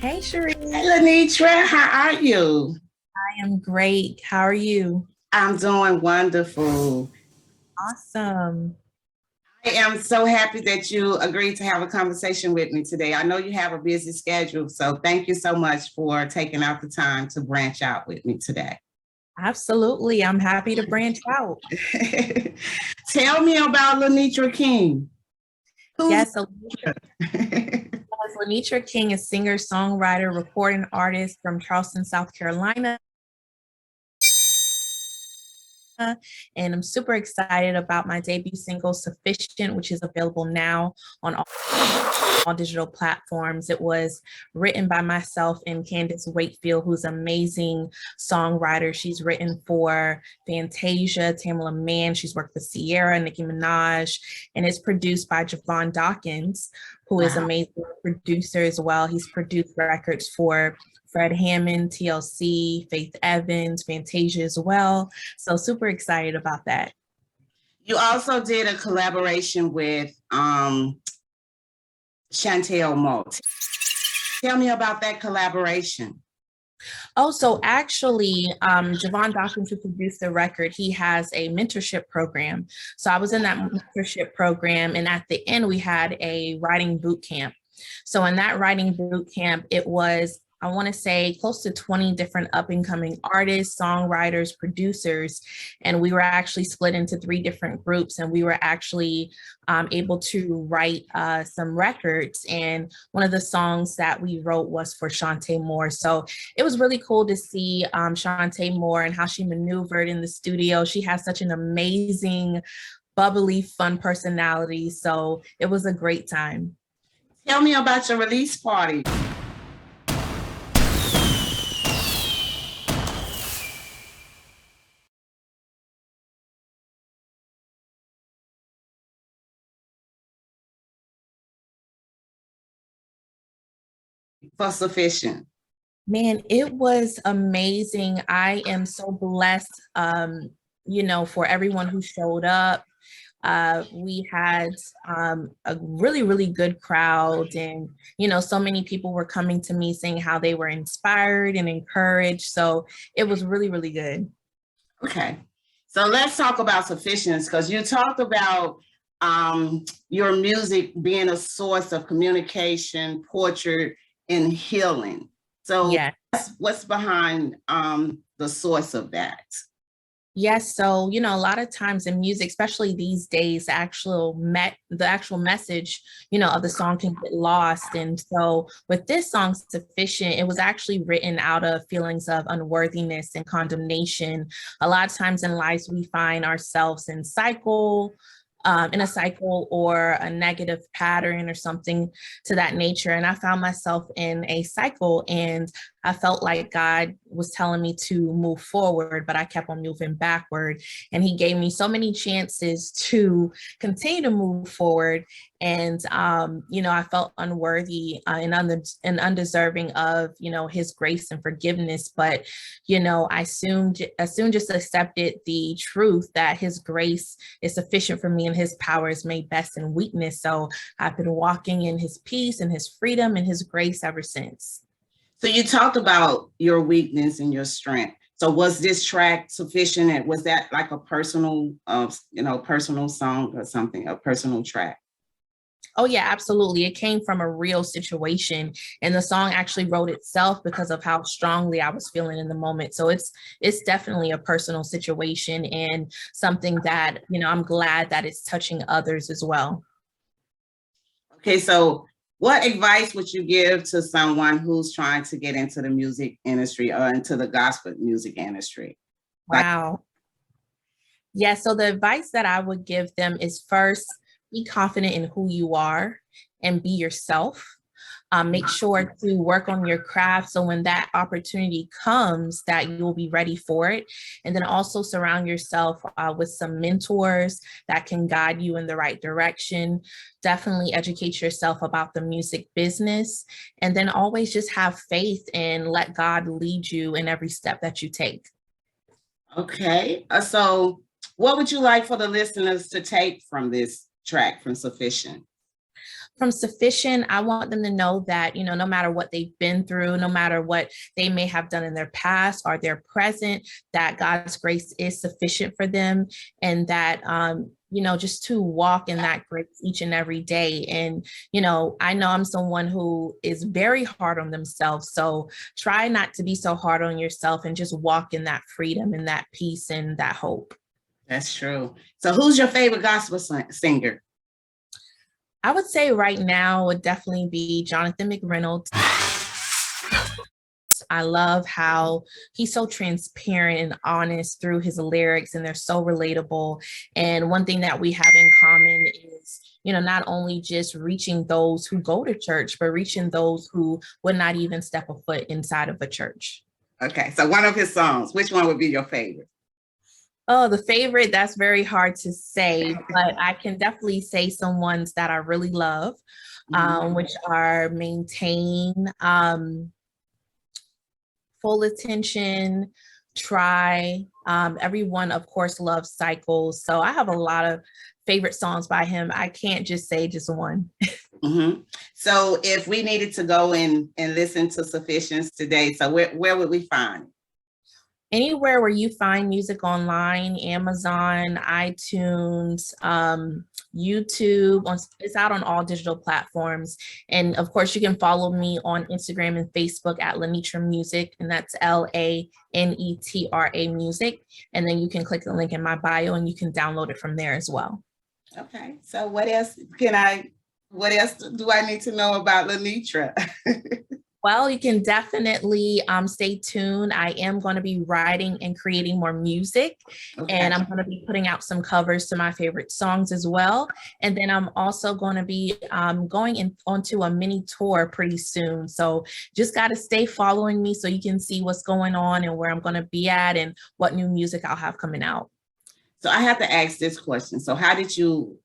Hey, Sheree. Hey, Lanetra, how are you? I am great. How are you? I'm doing wonderful. Awesome. I am so happy that you agreed to have a conversation with me today. I know you have a busy schedule, so thank you so much for taking out the time to branch out with me today. Absolutely. I'm happy to branch out. Tell me about Lanetra King. Who's Yes, so Lanetra King is singer, songwriter, recording artist from Charleston, South Carolina. And I'm super excited about my debut single, Sufficient, which is available now on all digital platforms. It was written by myself and Candace Wakefield, who's an amazing songwriter. She's written for Fantasia, Tamala Mann. She's worked with Sierra, Nicki Minaj, and it's produced by Javon Dawkins, who is an amazing producer as well. He's produced records for Fred Hammond, TLC, Faith Evans, Fantasia as well. So super excited about that. You also did a collaboration with Chantel Moore. Tell me about that collaboration. Oh, so actually, Javon Dawkins, who produced the record, he has a mentorship program. So I was in that mentorship program, and at the end, we had a writing boot camp. So in that writing boot camp, it was, I want to say, close to 20 different up and coming artists, songwriters, producers. And we were actually split into 3 different groups, and we were actually able to write some records. And one of the songs that we wrote was for Chanté Moore. So it was really cool to see Chanté Moore and how she maneuvered in the studio. She has such an amazing, bubbly, fun personality. So it was a great time. Tell me about your release party. For Sufficient. Man, it was amazing. I am so blessed, for everyone who showed up. We had a really, really good crowd, and so many people were coming to me saying how they were inspired and encouraged. So it was really, really good. Okay, so let's talk about Sufficiency, because you talked about your music being a source of communication, portrait, and healing. So Yeah. what's behind the source of that? Yes, so a lot of times in music, especially these days, the actual message, of the song can get lost. And so with this song, Sufficient, it was actually written out of feelings of unworthiness and condemnation. A lot of times in life, we find ourselves in a cycle or a negative pattern or something to that nature. And I found myself in a cycle, and I felt like God was telling me to move forward, but I kept on moving backward. And he gave me so many chances to continue to move forward. And, I felt unworthy and undeserving of, his grace and forgiveness. But, I soon just accepted the truth that his grace is sufficient for me and his power is made best in weakness. So I've been walking in his peace and his freedom and his grace ever since. So you talked about your weakness and your strength. So was this track Sufficient? Was that like a personal, personal song or something, a personal track? Oh yeah, absolutely. It came from a real situation, and the song actually wrote itself because of how strongly I was feeling in the moment. So it's definitely a personal situation and something that, I'm glad that it's touching others as well. Okay, so what advice would you give to someone who's trying to get into the music industry or into the gospel music industry? Wow. Yeah, so the advice that I would give them is, first, be confident in who you are and be yourself. Make sure to work on your craft so when that opportunity comes that you will be ready for it. And then also surround yourself with some mentors that can guide you in the right direction. Definitely educate yourself about the music business, and then always just have faith and let God lead you in every step that you take. Okay, so what would you like for the listeners to take from this track from Sufficient? From sufficient, I want them to know that, no matter what they've been through, no matter what they may have done in their past or their present, that God's grace is sufficient for them, and that, just to walk in that grace each and every day. And, I know I'm someone who is very hard on themselves. So try not to be so hard on yourself and just walk in that freedom and that peace and that hope. That's true. So who's your favorite gospel singer? I would say right now would definitely be Jonathan McReynolds. I love how he's so transparent and honest through his lyrics, and they're so relatable. And one thing that we have in common is, not only just reaching those who go to church, but reaching those who would not even step a foot inside of a church. Okay, so one of his songs, which one would be your favorite? Oh, the favorite, that's very hard to say, but I can definitely say some ones that I really love, which are Maintain, Full Attention, Try. Everyone, of course, loves Cycles. So I have a lot of favorite songs by him. I can't just say just one. So if we needed to go in and listen to Sufficiency today, so where would we find it? Anywhere where you find music online, Amazon, iTunes, YouTube, it's out on all digital platforms. And of course, you can follow me on Instagram and Facebook at Lanetra Music, and that's Lanetra Music. And then you can click the link in my bio and you can download it from there as well. Okay, so what else do I need to know about Lanetra? Well, you can definitely stay tuned. I am going to be writing and creating more music, and I'm going to be putting out some covers to my favorite songs as well. And then I'm also going to be going onto a mini tour pretty soon. So just got to stay following me so you can see what's going on and where I'm going to be at and what new music I'll have coming out. So I have to ask this question. So how did you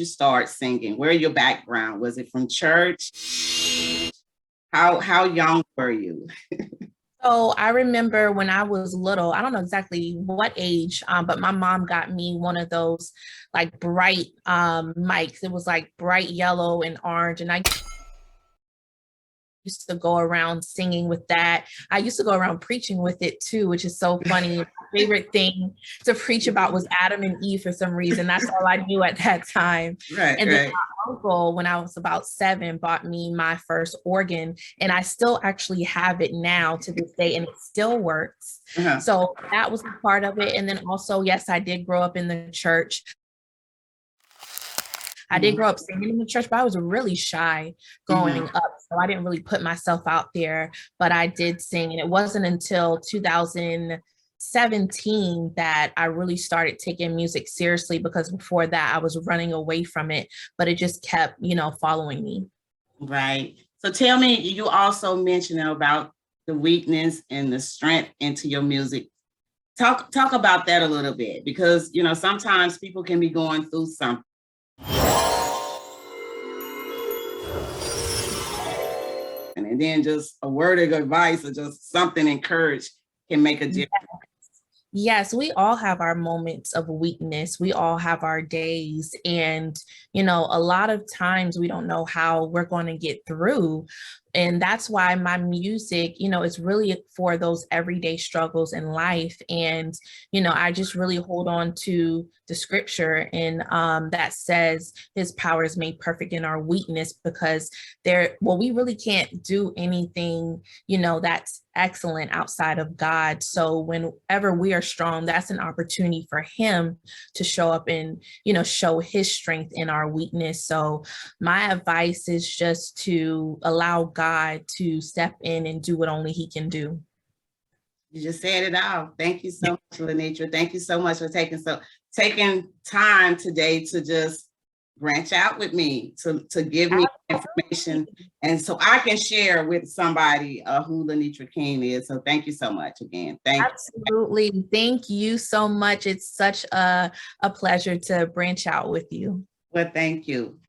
start singing? Where your background? Was it from church? How young were you? So I remember when I was little, I don't know exactly what age, but my mom got me one of those like bright mics. It was like bright yellow and orange. And I used to go around singing with that. I used to go around preaching with it too, which is so funny. My favorite thing to preach about was Adam and Eve for some reason. That's all I knew at that time. Right, and then my uncle, when I was about 7, bought me my first organ, and I still actually have it now to this day, and it still works. So that was a part of it. And then also, yes, I did grow up in the church. I did grow up singing in the church, but I was really shy growing up. So I didn't really put myself out there, but I did sing. And it wasn't until 2017 that I really started taking music seriously, because before that I was running away from it, but it just kept, following me. Right. So tell me, you also mentioned about the weakness and the strength into your music. Talk about that a little bit, because, sometimes people can be going through something. And then just a word of advice or just something encouraged can make a difference. Yes, we all have our moments of weakness. We all have our days. And, a lot of times we don't know how we're going to get through. And that's why my music, is really for those everyday struggles in life. And, I just really hold on to the scripture and that says his power is made perfect in our weakness, because we really can't do anything, that's excellent outside of God. So whenever we are strong, that's an opportunity for him to show up and, show his strength in our weakness. So my advice is just to allow God to step in and do what only he can do. You just said it all. Thank you so much, Lanetra. Thank you so much for taking time today to just branch out with me, to give me information, and so I can share with somebody who Lanetra King is. So thank you so much again. Absolutely. Thank you so much. It's such a pleasure to branch out with you. Well, thank you.